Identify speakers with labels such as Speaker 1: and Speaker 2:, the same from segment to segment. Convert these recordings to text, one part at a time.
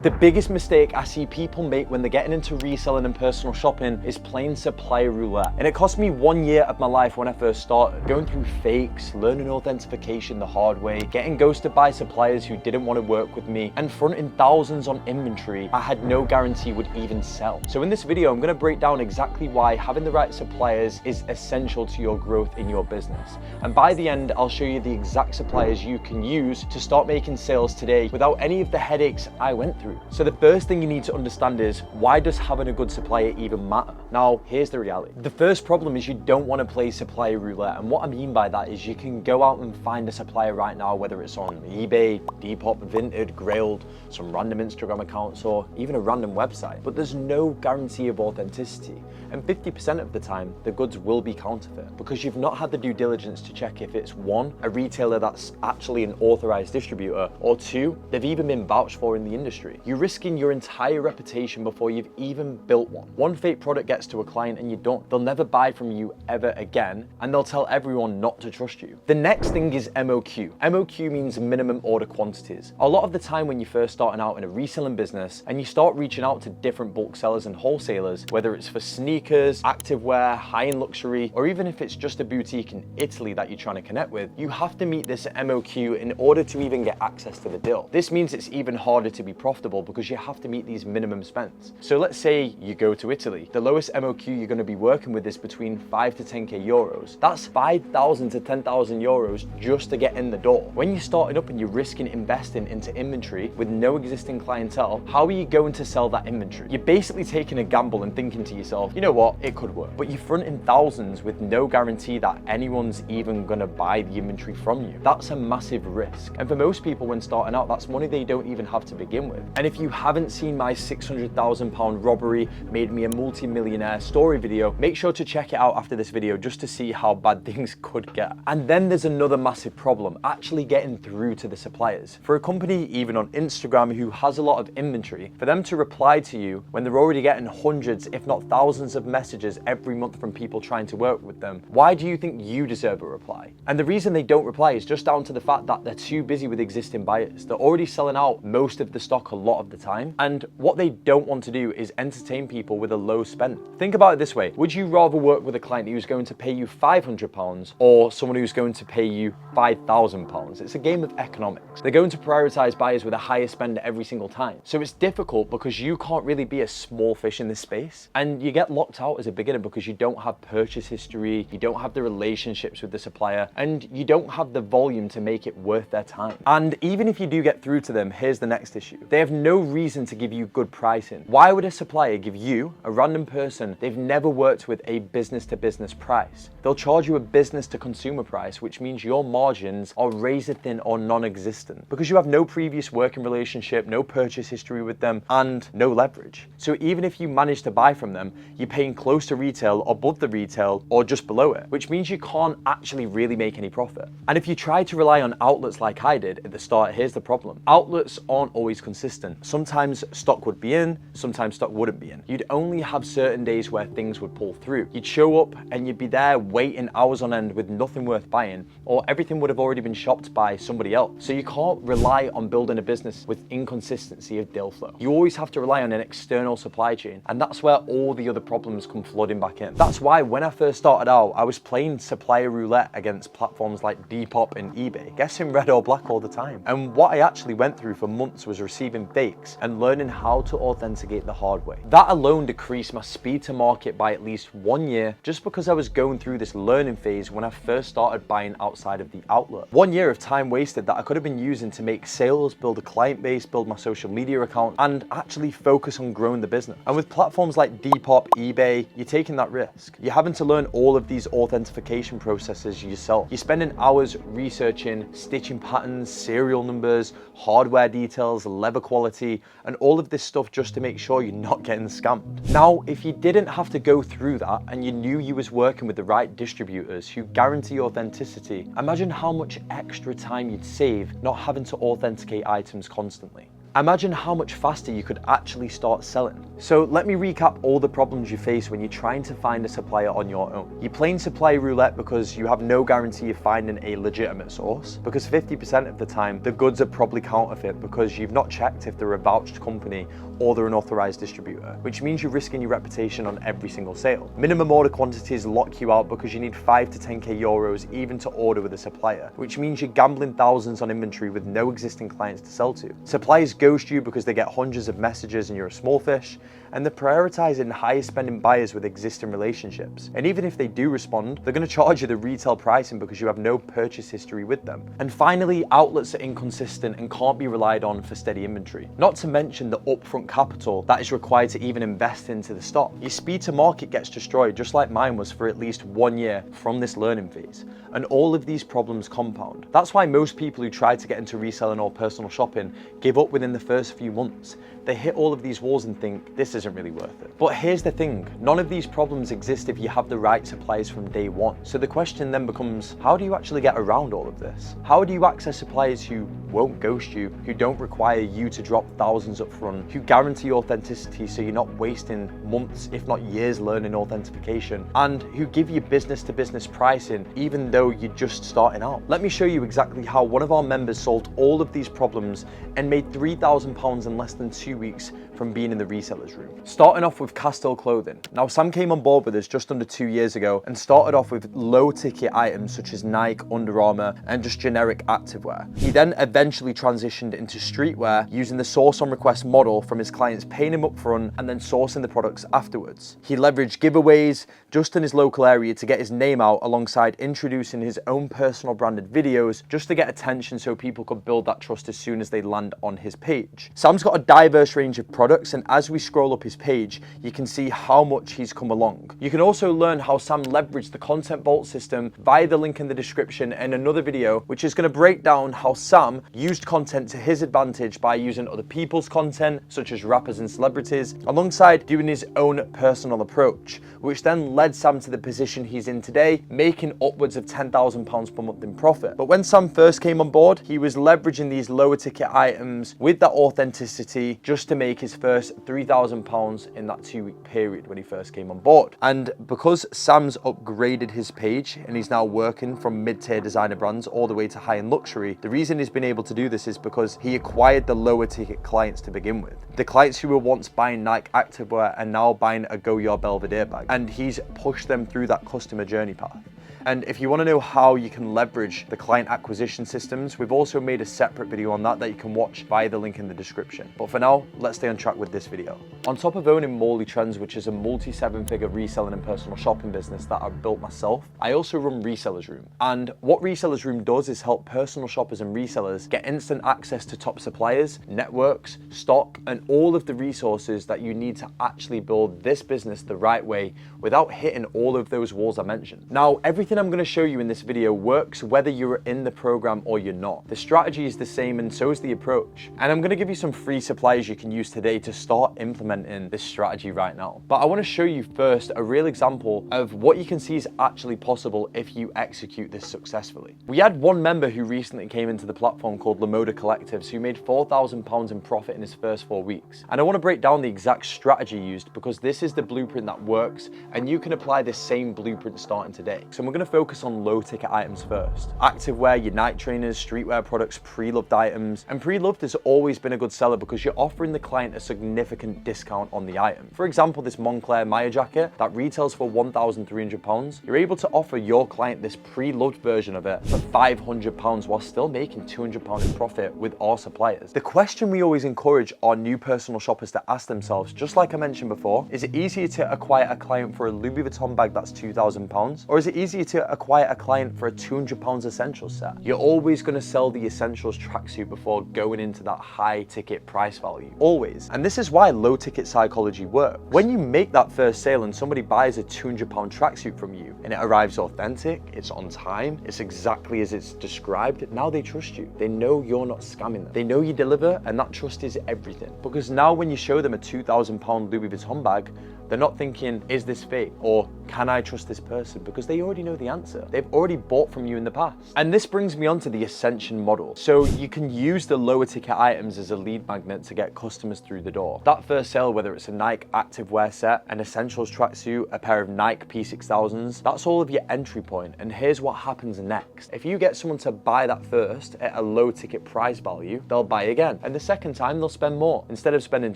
Speaker 1: The biggest mistake I see people make when they're getting into reselling and personal shopping is playing supplier roulette. And it cost me 1 year of my life when I first started, going through fakes, learning authentication the hard way, getting ghosted by suppliers who didn't want to work with me, and fronting thousands on inventory I had no guarantee would even sell. So in this video, I'm going to break down exactly why having the right suppliers is essential to your growth in your business. And by the end, I'll show you the exact suppliers you can use to start making sales today without any of the headaches I went through. So the first thing you need to understand is, why does having a good supplier even matter? Now, here's the reality. The first problem is you don't want to play supplier roulette. And what I mean by that is you can go out and find a supplier right now, whether it's on eBay, Depop, Vinted, Grailed, some random Instagram accounts, or even a random website. But there's no guarantee of authenticity. And 50% of the time, the goods will be counterfeit because you've not had the due diligence to check if it's one, a retailer that's actually an authorized distributor, or two, they've even been vouched for in the industry. You're risking your entire reputation before you've even built one. One fake product gets to a client and you don't, they'll never buy from you ever again, and they'll tell everyone not to trust you. The next thing is MOQ. MOQ means minimum order quantities. A lot of the time when you're first starting out in a reselling business and you start reaching out to different bulk sellers and wholesalers, whether it's for sneakers, activewear, high-end luxury, or even if it's just a boutique in Italy that you're trying to connect with, you have to meet this MOQ in order to even get access to the deal. This means it's even harder to be profitable because you have to meet these minimum spends. So let's say you go to Italy. The lowest MOQ you're going to be working with is between 5 to 10k euros. That's 5,000 to 10,000 euros just to get in the door. When you're starting up and you're risking investing into inventory with no existing clientele, how are you going to sell that inventory? You're basically taking a gamble and thinking to yourself, you know what, it could work. But you're fronting thousands with no guarantee that anyone's even going to buy the inventory from you. That's a massive risk. And for most people when starting out, that's money they don't even have to begin with. And if you haven't seen my £600,000 robbery made me a multi-millionaire story video, make sure to check it out after this video just to see how bad things could get. And then there's another massive problem, actually getting through to the suppliers. For a company, even on Instagram, who has a lot of inventory, for them to reply to you when they're already getting hundreds, if not thousands of messages every month from people trying to work with them, why do you think you deserve a reply? And the reason they don't reply is just down to the fact that they're too busy with existing buyers. They're already selling out most of the stock a lot of the time, and what they don't want to do is entertain people with a low spend. Think about it this way: would you rather work with a client who's going to pay you £500 or someone who's going to pay you £5,000? It's a game of economics. They're going to prioritize buyers with a higher spend every single time. So it's difficult because you can't really be a small fish in this space, and you get locked out as a beginner because you don't have purchase history, you don't have the relationships with the supplier, and you don't have the volume to make it worth their time. And even if you do get through to them, here's the next issue. They have no reason to give you good pricing. Why would a supplier give you, a random person they've never worked with, a business-to-business price? They'll charge you a business-to-consumer price, which means your margins are razor thin or non-existent because you have no previous working relationship, no purchase history with them, and no leverage. So even if you manage to buy from them, you're paying close to retail, above the retail, or just below it, which means you can't actually really make any profit. And if you try to rely on outlets like I did at the start, here's the problem. Outlets aren't always consistent. Sometimes stock would be in, sometimes stock wouldn't be in. You'd only have certain days where things would pull through. You'd show up and you'd be there waiting hours on end with nothing worth buying, or everything would have already been shopped by somebody else. So you can't rely on building a business with inconsistency of deal flow. You always have to rely on an external supply chain, and that's where all the other problems come flooding back in. That's why when I first started out, I was playing supplier roulette against platforms like Depop and eBay, guessing red or black all the time. And what I actually went through for months was receiving fakes and learning how to authenticate the hard way. That alone decreased my speed to market by at least 1 year, just because I was going through this learning phase when I first started buying outside of the outlet. 1 year of time wasted that I could have been using to make sales, build a client base, build my social media account, and actually focus on growing the business. And with platforms like Depop, eBay, you're taking that risk. You're having to learn all of these authentication processes yourself. You're spending hours researching, stitching patterns, serial numbers, hardware details, leather quality, and all of this stuff just to make sure you're not getting scammed. Now, if you didn't have to go through that and you knew you was working with the right distributors who guarantee authenticity, imagine how much extra time you'd save not having to authenticate items constantly. Imagine how much faster you could actually start selling. So let me recap all the problems you face when you're trying to find a supplier on your own. You're playing supplier roulette because you have no guarantee of finding a legitimate source, because 50% of the time the goods are probably counterfeit because you've not checked if they're a vouched company or they're an authorized distributor, which means you're risking your reputation on every single sale. Minimum order quantities lock you out because you need 5 to 10k euros even to order with a supplier, which means you're gambling thousands on inventory with no existing clients to sell to. Suppliers ghost you because they get hundreds of messages and you're a small fish, and they're prioritizing higher spending buyers with existing relationships. And even if they do respond, they're going to charge you the retail pricing because you have no purchase history with them. And finally, outlets are inconsistent and can't be relied on for steady inventory. Not to mention the upfront capital that is required to even invest into the stock. Your speed to market gets destroyed, just like mine was for at least 1 year from this learning phase. And all of these problems compound. That's why most people who try to get into reselling or personal shopping give up within the first few months. They hit all of these walls and think, this isn't really worth it. But here's the thing, none of these problems exist if you have the right suppliers from day one. So the question then becomes, how do you actually get around all of this? How do you access suppliers who won't ghost you, who don't require you to drop thousands up front, who guarantee authenticity so you're not wasting months, if not years, learning authentication, and who give you business to business pricing even though you're just starting out? Let me show you exactly how one of our members solved all of these problems and made £3,000 in less than 2 weeks from being in the resellers room. Starting off with Castile Clothing. Now, Sam came on board with us just under 2 years ago and started off with low ticket items such as Nike, Under Armour, and just generic activewear. He then eventually transitioned into streetwear using the source on request model from his clients paying him up front and then sourcing the products afterwards. He leveraged giveaways just in his local area to get his name out alongside introducing his own personal branded videos just to get attention so people could build that trust as soon as they land on his page. Sam's got a diverse range of products, and as we scroll up his page, you can see how much he's come along. You can also learn how Sam leveraged the content vault system via the link in the description and another video, which is going to break down how Sam used content to his advantage by using other people's content, such as rappers and celebrities, alongside doing his own personal approach, which then led Sam to the position he's in today, making upwards of £10,000 per month in profit. But when Sam first came on board, he was leveraging these lower ticket items with that authenticity just to make his first £3,000 in that 2 week period when he first came on board. And because Sam's upgraded his page and he's now working from mid-tier designer brands all the way to high-end luxury, the reason he's been able to do this is because he acquired the lower ticket clients to begin with. The clients who were once buying Nike activewear are now buying a Goyard Belvedere bag, and he's pushed them through that customer journey path. And if you want to know how you can leverage the client acquisition systems, we've also made a separate video on that you can watch via the link in the description. But for now, let's stay on track with this video. On top of owning Morley Trends, which is a multi-7-figure reselling and personal shopping business that I've built myself, I also run Resellers Room. And what Resellers Room does is help personal shoppers and resellers get instant access to top suppliers, networks, stock, and all of the resources that you need to actually build this business the right way without hitting all of those walls I mentioned. Now, everything I'm going to show you in this video works whether you're in the program or you're not. The strategy is the same and so is the approach. And I'm going to give you some free supplies you can use today to start implementing this strategy right now. But I want to show you first a real example of what you can see is actually possible if you execute this successfully. We had one member who recently came into the platform called Lamoda Collectives who made £4,000 in profit in his first 4 weeks. And I want to break down the exact strategy used because this is the blueprint that works and you can apply this same blueprint starting today. So we're going to focus on low ticket items first. Activewear, your Nike trainers, streetwear products, pre-loved items. And pre-loved has always been a good seller because you're offering the client a significant discount on the item. For example, this Moncler Maya jacket that retails for £1,300, you're able to offer your client this pre-loved version of it for £500 while still making £200 in profit with our suppliers. The question we always encourage our new personal shoppers to ask themselves, just like I mentioned before, is it easier to acquire a client for a Louis Vuitton bag that's £2,000, or is it easier to acquire a client for a £200 essentials set? You're always going to sell the essentials tracksuit before going into that high ticket price value, always. And this is why low ticket psychology works. When you make that first sale and somebody buys a £200 tracksuit from you and it arrives authentic, it's on time, it's exactly as it's described, now they trust you. They know you're not scamming them. They know you deliver, and that trust is everything. Because now when you show them a £2,000 Louis Vuitton bag, they're not thinking, is this fake? Or Can I trust this person? Because they already know the answer. They've already bought from you in the past. And this brings me on to the Ascension model. So you can use the lower ticket items as a lead magnet to get customers through the door. That first sale, whether it's a Nike activewear set, an Essentials tracksuit, a pair of Nike P6000s, that's all of your entry point. And here's what happens next. If you get someone to buy that first at a low ticket price value, they'll buy again. And the second time they'll spend more. Instead of spending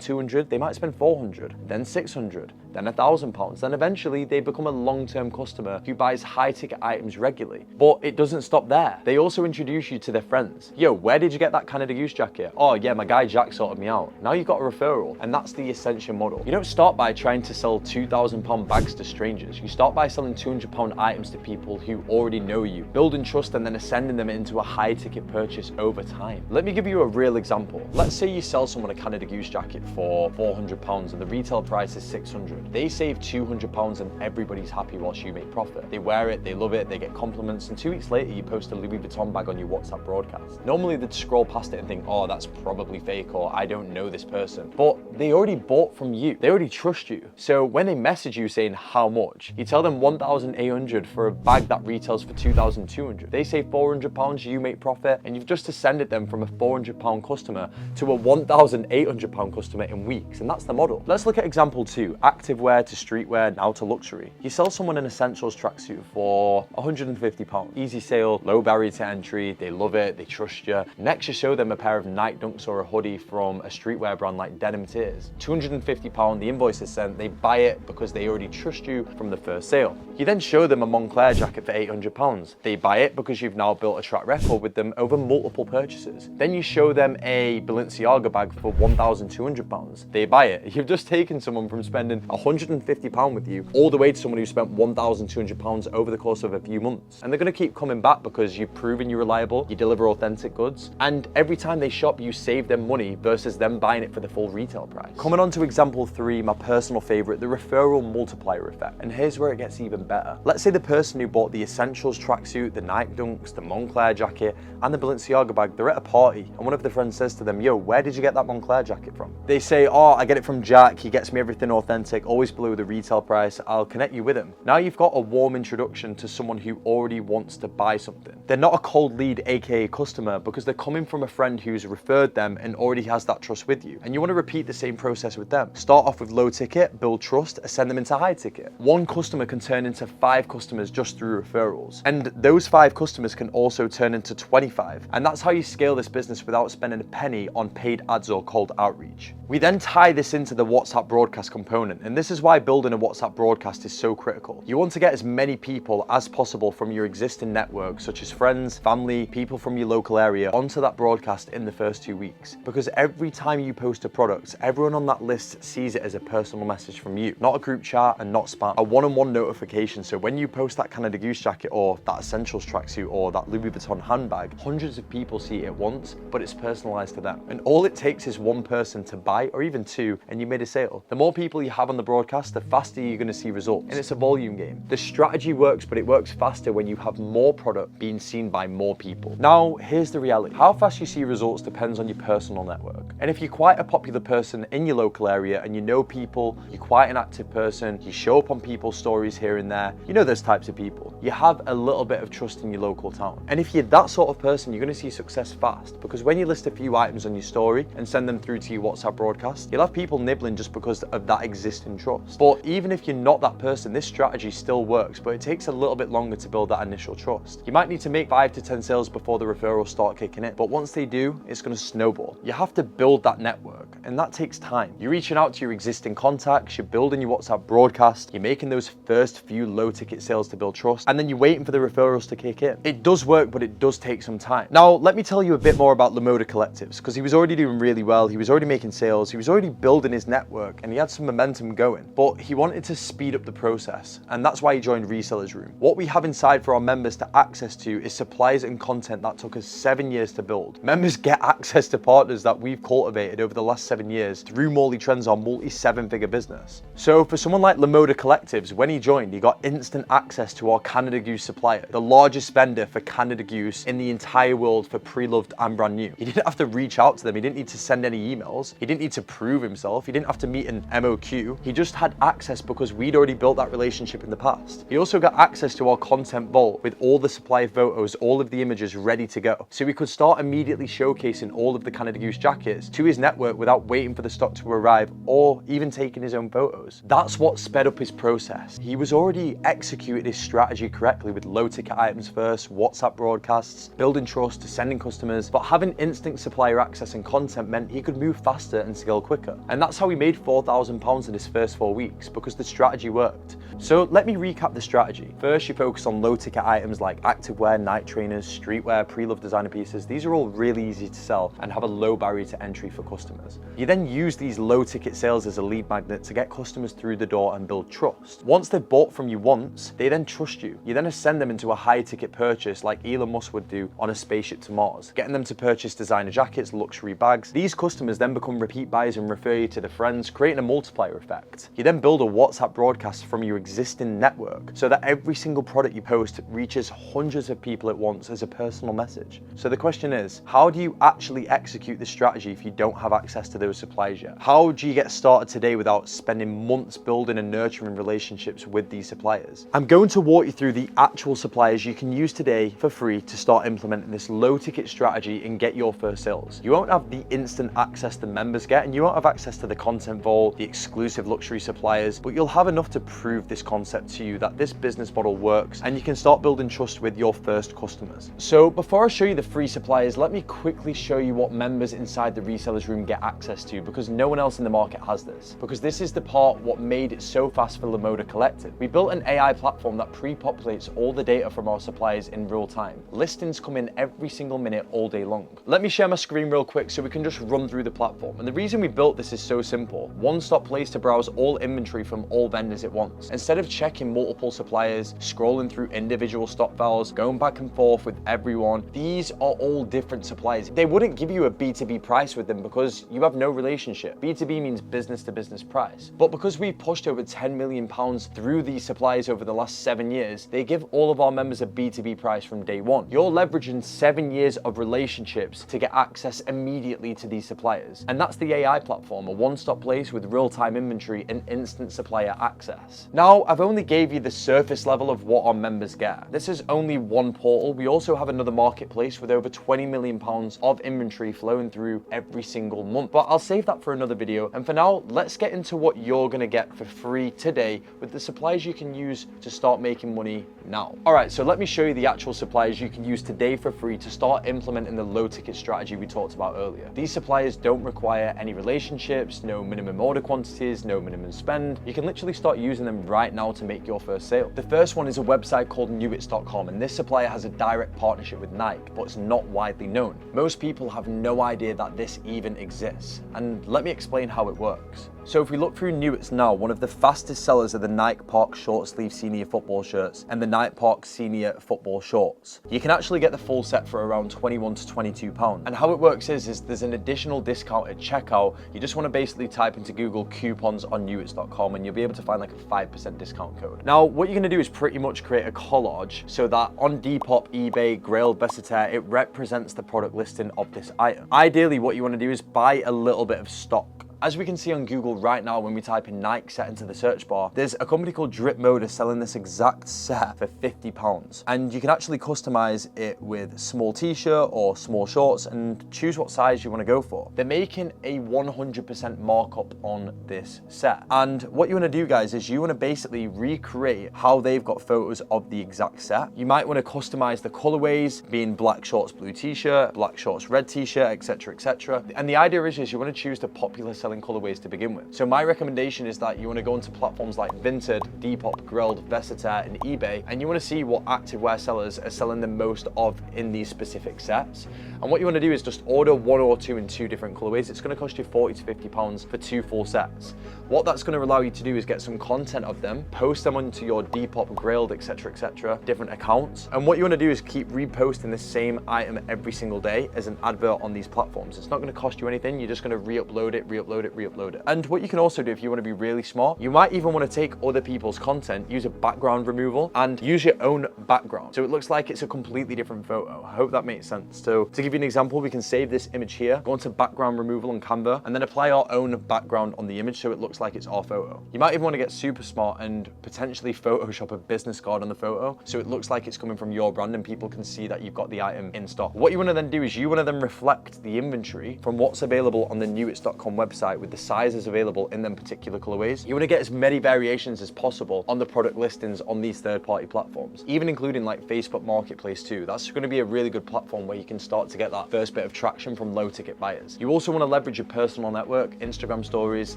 Speaker 1: 200, they might spend 400, then 600, then £1,000. Then eventually they become a long-term customer who buys high ticket items regularly. But it doesn't stop there. They also introduce you to their friends. Yo, where did you get that Canada Goose jacket? Oh yeah, my guy Jack sorted me out. Now you've got a referral, and that's the Ascension model. You don't start by trying to sell £2,000 bags to strangers. You start by selling £200 items to people who already know you, building trust and then ascending them into a high ticket purchase over time. Let me give you a real example. Let's say you sell someone a Canada Goose jacket for £400 and the retail price is £600. They save £200 and everybody's happy whilst you make profit. They wear it, they love it, they get compliments, and 2 weeks later you post a Louis Vuitton bag on your WhatsApp broadcast. Normally they'd scroll past it and think, oh, that's probably fake, or I don't know this person. But they already bought from you. They already trust you. So when they message you saying how much, you tell them 1,800 for a bag that retails for 2,200. They save £400, you make profit, and you've just ascended them from a £400 customer to a £1,800 customer in weeks, and that's the model. Let's look at example 2, activewear to streetwear, now to luxury. You sell someone an Essentials tracksuit for £150. Easy sale, low barrier to entry, they love it, they trust you. Next you show them a pair of Nike Dunks or a hoodie from a streetwear brand like Denim Tears. £250, the invoice is sent, they buy it because they already trust you from the first sale. You then show them a Moncler jacket for £800. They buy it because you've now built a track record with them over multiple purchases. Then you show them a Balenciaga bag for £1,200. They buy it. You've just taken someone from spending £150 with you all the way to someone who spent £1,200 over the course of a few months. And they're going to keep coming back because you've proven you're reliable, you deliver authentic goods, and every time they shop you save them money versus them buying it for the full retail price. Coming on to example 3, my personal favorite, the referral multiplier effect. And here's where it gets even better. Let's say the person who bought the Essentials tracksuit, the Nike Dunks, the Moncler jacket, and the Balenciaga bag, they're at a party, and one of the friends says to them, yo, where did you get that Moncler jacket from? They say, oh, I get it from Jack, he gets me everything authentic, always below the retail price, I'll connect you with him. Now you've got a warm introduction to someone who already wants to buy something. They're not a cold lead, aka customer, because they're coming from a friend who's referred them and already has that trust with you. And you want to repeat the same process with them. Start off with low ticket, build trust, ascend them into high ticket. One customer can turn into 5 customers just through referrals. And those 5 customers can also turn into 25. And that's how you scale this business without spending a penny on paid ads or cold outreach. We then tie this into the WhatsApp broadcast component, and this is why building a WhatsApp broadcast is so critical. You want to get as many people as possible from your existing network, such as friends, family, people from your local area, onto that broadcast in the first 2 weeks. Because every time you post a product, everyone on that list sees it as a personal message from you, not a group chat and not spam. A one-on-one notification, so when you post that Canada Goose jacket or that Essentials tracksuit or that Louis Vuitton handbag, hundreds of people see it at once, but it's personalized to them. And all it takes is one person to buy, or even 2, and you made a sale. The more people you have on the broadcast, the faster you're going to see results. And it's a volume game. The strategy works, but it works faster when you have more product being seen by more people. Now, here's the reality. How fast you see results depends on your personal network. And if you're quite a popular person in your local area and you know people, you're quite an active person, you show up on people's stories here and there, you know those types of people. You have a little bit of trust in your local town. And if you're that sort of person, you're going to see success fast, because when you list a few items on your story and send them through to your WhatsApp broadcast, you'll have people nibbling just because of that existing trust. But even if you're not that person, this strategy still works, but it takes a little bit longer to build that initial trust. You might need to make 5 to 10 sales before the referrals start kicking in, but once they do, it's going to snowball. You have to build that network, and that takes time. You're reaching out to your existing contacts, you're building your WhatsApp broadcast, you're making those first few low ticket sales to build trust, and then you're waiting for the referrals to kick in. It does work, but it does take some time. Now, let me tell you a bit more about Lamoda Collectives, because he was already doing really well, he was already making sales, he was already building his network, and he had some momentum going, but he wanted to speed up the process, and that's why he joined Resellers Room. What we have inside for our members to access to is supplies and content that took us 7 years to build. Members get access to partners that we've cultivated over the last 7 years through Morley Trends, our multi-7-figure business. So for someone like Lamoda Collectives, when he joined, he got instant access to our Canada Goose supplier, the largest vendor for Canada Goose in the entire world for pre-loved and brand new. He didn't have to reach out to them. He didn't need to send any emails. He didn't need to prove himself. He didn't have to meet an MOQ. He just had access because we'd already built that relationship in the past. He also got access to our content vault with all the supplier photos, all of the images ready to go. So he could start immediately showcasing all of the Canada Goose jackets to his network without waiting for the stock to arrive or even taking his own photos. That's what sped up his process. He was already executing his strategy correctly with low ticket items first, WhatsApp broadcasts, building trust, sending customers, but having instant supplier access and content meant he could move faster and scale quicker. And that's how he made £4,000 in his first 4 weeks, because the strategy worked. So let me recap the strategy. First, you focus on low ticket items like activewear, night trainers, streetwear, pre-loved designer pieces. These are all really easy to sell and have a low barrier to entry for customers. You then use these low ticket sales as a lead magnet to get customers through the door and build trust. Once they've bought from you once, they then trust you. You then ascend them into a high ticket purchase like Elon Musk would do on a spaceship to Mars, getting them to purchase designer jackets, luxury bags. These customers then become repeat buyers and refer you to their friends, creating a multiplier effect. You then build a WhatsApp broadcast from your existing network so that every single product you post reaches hundreds of people at once as a personal message. So the question is, how do you actually execute this strategy if you don't have access to those suppliers yet? How do you get started today without spending months building and nurturing relationships with these suppliers? I'm going to walk you through the actual suppliers you can use today for free to start implementing this low ticket strategy and get your first sales. You won't have the instant access the members get, and you won't have access to the content vault, the exclusive luxury suppliers, but you'll have enough to prove this concept to you that this business model works, and you can start building trust with your first customers. So before I show you the free suppliers, let me quickly show you what members inside the resellers room get access to, because no one else in the market has this. Because this is the part what made it so fast for Lamoda Collective. We built an AI platform that pre-populates all the data from our suppliers in real time. Listings come in every single minute all day long. Let me share my screen real quick so we can just run through the platform. And the reason we built this is so simple. One-stop place to browse all inventory from all vendors at once. Instead of checking multiple suppliers, scrolling through individual stock files, going back and forth with everyone, these are all different suppliers. They wouldn't give you a B2B price with them because you have no relationship. B2B means business to business price. But because we pushed over £10 million through these suppliers over the last 7 years, they give all of our members a B2B price from day one. You're leveraging 7 years of relationships to get access immediately to these suppliers. And that's the AI platform, a one-stop place with real-time inventory and instant supplier access. Now, I've only gave you the surface level of what our members get. This is only one portal. We also have another marketplace with over £20 million of inventory flowing through every single month. But I'll save that for another video. And for now, let's get into what you're gonna get for free today with the suppliers you can use to start making money now. All right, so let me show you the actual suppliers you can use today for free to start implementing the low ticket strategy we talked about earlier. These suppliers don't require any relationships, no minimum order quantities, no minimum spend. You can literally start using them right now to make your first sale. The first one is a website called newits.com, and this supplier has a direct partnership with Nike, but it's not widely known. Most people have no idea that this even exists, and let me explain how it works. So if we look through Newits now, one of the fastest sellers are the Nike Park short sleeve senior football shirts and the Nike Park senior football shorts. You can actually get the full set for around £21 to £22. And how it works is there's an additional discount at checkout. You just want to basically type into Google coupons on newits.com and you'll be able to find like a 5% discount code. Now, what you're going to do is pretty much create a collage so that on Depop, eBay, Grail, Vestater, it represents the product listing of this item. Ideally, what you want to do is buy a little bit of stock. As we can see on Google right now, when we type in Nike set into the search bar, there's a company called Moda selling this exact set for £50. And you can actually customize it with small t-shirt or small shorts and choose what size you want to go for. They're making a 100% markup on this set. And what you want to do, guys, is you want to basically recreate how they've got photos of the exact set. You might want to customize the colorways, being black shorts, blue t-shirt, black shorts, red t-shirt, etc., etc. And the idea is you want to choose the popular selling colorways to begin with. So my recommendation is that you want to go into platforms like Vinted, Depop, Grail, Vestater, and eBay, and you want to see what activewear sellers are selling the most of in these specific sets. And what you want to do is just order one or two in two different colorways. It's going to cost you £40 to £50 for 2 full sets. What that's going to allow you to do is get some content of them, post them onto your Depop, Grailed, etc., different accounts. And what you want to do is keep reposting the same item every single day as an advert on these platforms. It's not going to cost you anything. You're just going to re-upload it, re-upload it, re-upload it. And what you can also do if you want to be really smart, you might even want to take other people's content, use a background removal, and use your own background. So it looks like it's a completely different photo. I hope that makes sense. So to give you an example, we can save this image here, go into background removal on Canva, and then apply our own background on the image so it looks like it's our photo. You might even want to get super smart and potentially Photoshop a business card on the photo so it looks like it's coming from your brand and people can see that you've got the item in stock. What you want to then do is you want to then reflect the inventory from what's available on the newits.com website with the sizes available in them particular colorways. You want to get as many variations as possible on the product listings on these third-party platforms, even including like Facebook Marketplace too. That's going to be a really good platform where you can start to get that first bit of traction from low ticket buyers. You also want to leverage your personal network, Instagram stories,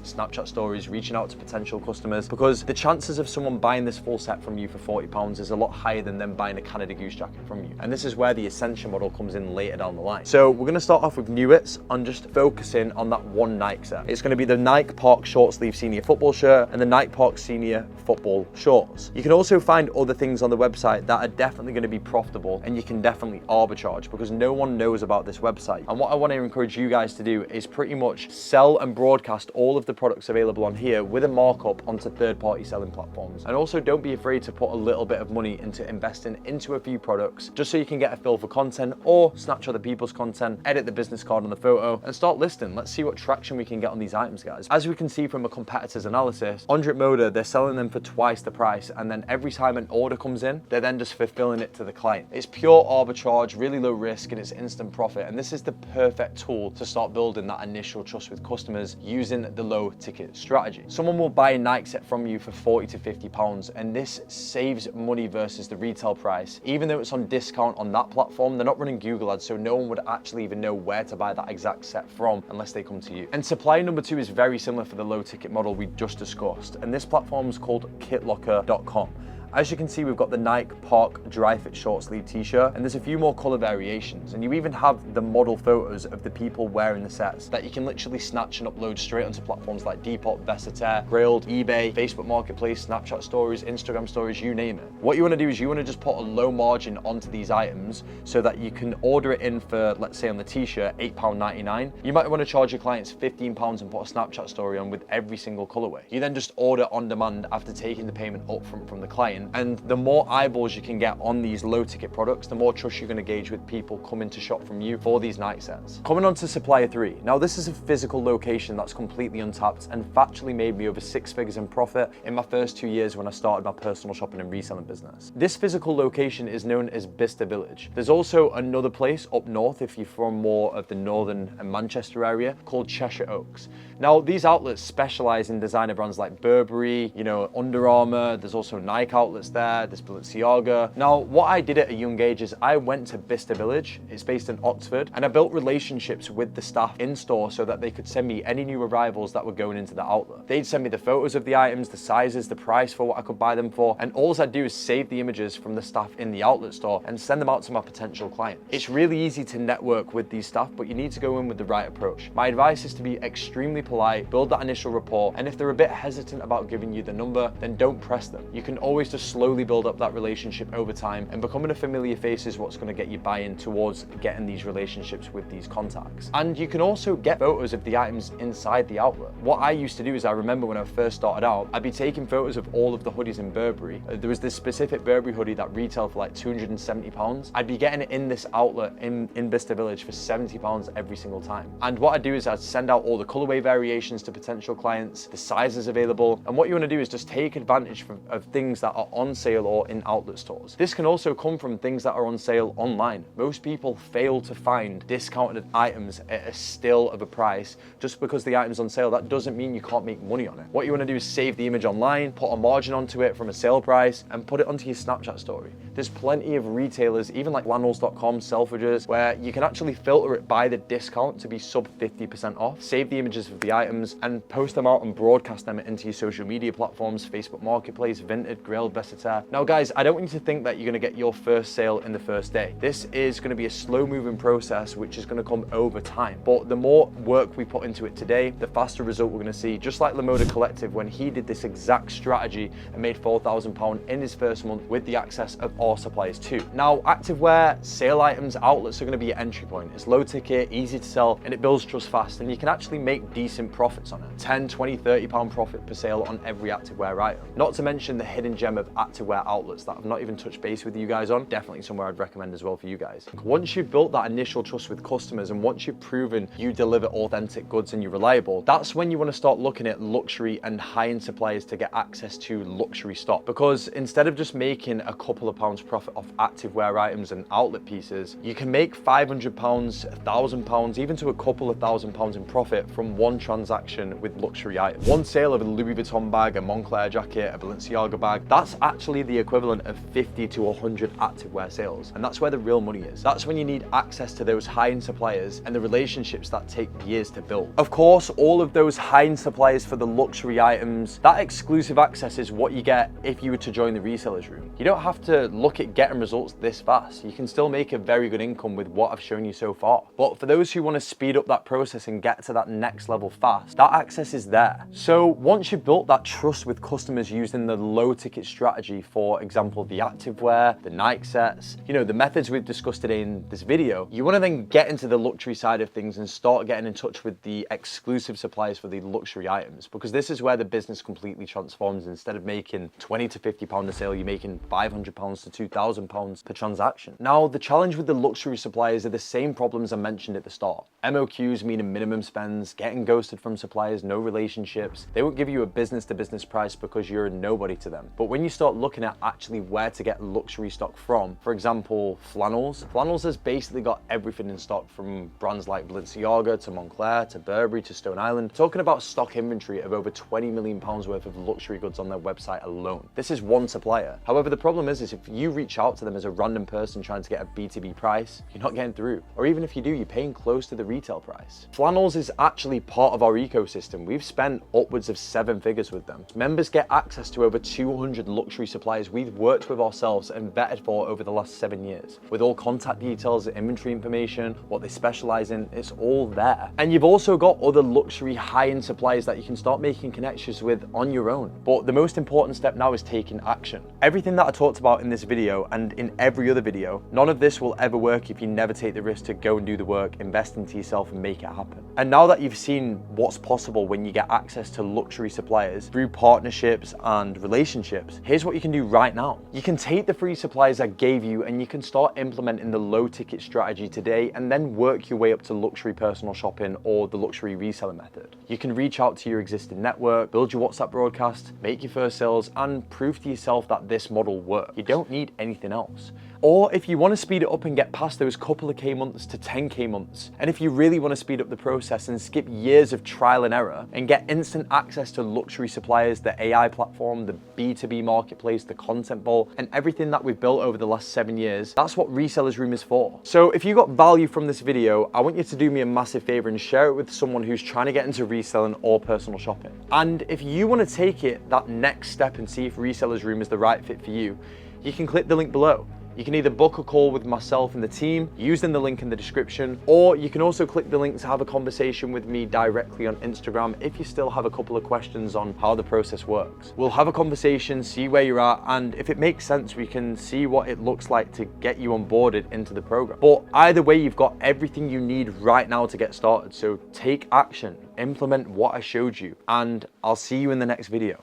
Speaker 1: Snapchat stories, reaching out to potential customers, because the chances of someone buying this full set from you for £40 is a lot higher than them buying a Canada Goose jacket from you. And this is where the Ascension model comes in later down the line. So we're going to start off with Newits on just focusing on that one Nike set. It's going to be the Nike Park short sleeve senior football shirt and the Nike Park senior football shorts. You can also find other things on the website that are definitely going to be profitable and you can definitely arbitrage because no one knows about this website. And what I want to encourage you guys to do is pretty much sell and broadcast all of the products available on here with a markup onto third-party selling platforms. And also don't be afraid to put a little bit of money into investing into a few products just so you can get a feel for content or snatch other people's content, edit the business card on the photo and start listing. Let's see what traction we can get on these items, guys. As we can see from a competitor's analysis, on Lamoda, they're selling them for twice the price and then every time an order comes in, they're then just fulfilling it to the client. It's pure arbitrage, really low risk, and it's instant profit. And this is the perfect tool to start building that initial trust with customers using the low ticket strategy. Someone will buy a Nike set from you for 40 to 50 pounds, and this saves money versus the retail price. Even though it's on discount on that platform, they're not running Google ads, so no one would actually even know where to buy that exact set from unless they come to you. And supplier number 2 is very similar for the low ticket model we just discussed, and this platform is called kitlocker.com. As you can see, we've got the Nike Park dry fit short sleeve t-shirt, and there's a few more color variations, and you even have the model photos of the people wearing the sets that you can literally snatch and upload straight onto platforms like Depop, Grailed, eBay, Facebook Marketplace, Snapchat stories, Instagram stories, you name it. What you want to do is you want to just put a low margin onto these items so that you can order it in for, let's say on the t-shirt, £8.99. You might want to charge your clients £15 and put a Snapchat story on with every single colorway. You then just order on demand after taking the payment upfront from the client. And the more eyeballs you can get on these low ticket products, the more trust you're going to gauge with people coming to shop from you for these Nike sets. Coming on to Supplier 3. Now this is a physical location that's completely untapped and factually made me over 6 figures in profit in my first 2 years when I started my personal shopping and reselling business. This physical location is known as Bicester Village. There's also another place up north if you're from more of the northern and Manchester area called Cheshire Oaks. Now these outlets specialize in designer brands like Burberry, Under Armour, there's also Nike outlets there, there's Balenciaga. Now, what I did at a young age is I went to Bicester Village, it's based in Oxford, and I built relationships with the staff in store so that they could send me any new arrivals that were going into the outlet. They'd send me the photos of the items, the sizes, the price for what I could buy them for, and all I'd do is save the images from the staff in the outlet store and send them out to my potential clients. It's really easy to network with these staff, but you need to go in with the right approach. My advice is to be extremely polite, build that initial rapport, and if they're a bit hesitant about giving you the number, then don't press them. You can always just slowly build up that relationship over time, and becoming a familiar face is what's going to get you buy-in towards getting these relationships with these contacts. And you can also get photos of the items inside the outlet. What I used to do is, I remember when I first started out, I'd be taking photos of all of the hoodies in Burberry. There was this specific Burberry hoodie that retailed for like £270. I'd be getting it in this outlet in Bicester Village for £70 every single time. And what I'd do is I'd send out all the colorway variations to potential clients, the sizes available, and what you want to do is just take advantage of things that are on sale or in outlet stores. This can also come from things that are on sale online. Most people fail to find discounted items at a still of a price just because the item's on sale. That doesn't mean you can't make money on it. What you want to do is save the image online, put a margin onto it from a sale price, and put it onto your Snapchat story. There's plenty of retailers, even like Flannels.com, Selfridges, where you can actually filter it by the discount to be sub 50% off, save the images of the items, and post them out and broadcast them into your social media platforms, Facebook Marketplace, Vinted, Grailed, competitor. Now guys, I don't want you to think that you're gonna get your first sale in the first day. This is gonna be a slow moving process, which is gonna come over time. But the more work we put into it today, the faster result we're gonna see. Just like Lamoda Collective, when he did this exact strategy and made £4,000 in his first month with the access of our suppliers too. Now, activewear, sale items, outlets are gonna be your entry point. It's low ticket, easy to sell, and it builds trust fast, and you can actually make decent profits on it. 10, 20, £30 profit per sale on every activewear item. Not to mention the hidden gem of activewear outlets that I've not even touched base with you guys on. Definitely somewhere I'd recommend as well for you guys. Once you've built that initial trust with customers, and once you've proven you deliver authentic goods and you're reliable, that's when you want to start looking at luxury and high-end suppliers to get access to luxury stock. Because instead of just making a couple of pounds profit off activewear items and outlet pieces, you can make £500, £1,000, even to a couple of £1,000 in profit from one transaction with luxury items. One sale of a Louis Vuitton bag, a Moncler jacket, a Balenciaga bag, that's actually the equivalent of 50 to 100 activewear sales. And that's where the real money is. That's when you need access to those high-end suppliers and the relationships that take years to build. Of course, all of those high-end suppliers for the luxury items, that exclusive access is what you get if you were to join the resellers room. You don't have to look at getting results this fast. You can still make a very good income with what I've shown you so far. But for those who want to speed up that process and get to that next level fast, that access is there. So once you've built that trust with customers using the low ticket strategy, for example, the activewear, the Nike sets, the methods we've discussed today in this video, you want to then get into the luxury side of things and start getting in touch with the exclusive suppliers for the luxury items, because this is where the business completely transforms. Instead of making 20 to £50 a sale, you're making £500 to £2,000 per transaction. Now, the challenge with the luxury suppliers are the same problems I mentioned at the start. MOQs meaning minimum spends, getting ghosted from suppliers, no relationships. They won't give you a business to business price because you're a nobody to them. But when you start looking at actually where to get luxury stock from, for example, Flannels. Flannels has basically got everything in stock, from brands like Balenciaga to Moncler to Burberry to Stone Island. Talking about stock inventory of over £20 million worth of luxury goods on their website alone. This is one supplier. However, the problem is if you reach out to them as a random person trying to get a B2B price, you're not getting through. Or even if you do, you're paying close to the retail price. Flannels is actually part of our ecosystem. We've spent upwards of 7 figures with them. Members get access to over 200 luxury suppliers we've worked with ourselves and vetted for over the last 7 years. With all contact details, inventory information, what they specialize in, it's all there. And you've also got other luxury high-end suppliers that you can start making connections with on your own. But the most important step now is taking action. Everything that I talked about in this video and in every other video, none of this will ever work if you never take the risk to go and do the work, invest into yourself and make it happen. And now that you've seen what's possible when you get access to luxury suppliers through partnerships and relationships, here's what you can do right now. You can take the free suppliers I gave you and you can start implementing the low ticket strategy today, and then work your way up to luxury personal shopping or the luxury reseller method. You can reach out to your existing network, build your WhatsApp broadcast, make your first sales, and prove to yourself that this model works. You don't need anything else. Or if you want to speed it up and get past those couple of K months to 10K months, and if you really want to speed up the process and skip years of trial and error and get instant access to luxury suppliers, the AI platform, the B2B marketplace, the content vault, and everything that we've built over the last 7 years, that's what Resellers Room is for. So if you got value from this video, I want you to do me a massive favor and share it with someone who's trying to get into reselling or personal shopping. And if you want to take it that next step and see if Resellers Room is the right fit for you, you can click the link below. You can either book a call with myself and the team using the link in the description, or you can also click the link to have a conversation with me directly on Instagram if you still have a couple of questions on how the process works. We'll have a conversation, see where you're at, and if it makes sense, we can see what it looks like to get you onboarded into the program. But either way, you've got everything you need right now to get started. So take action, implement what I showed you, and I'll see you in the next video.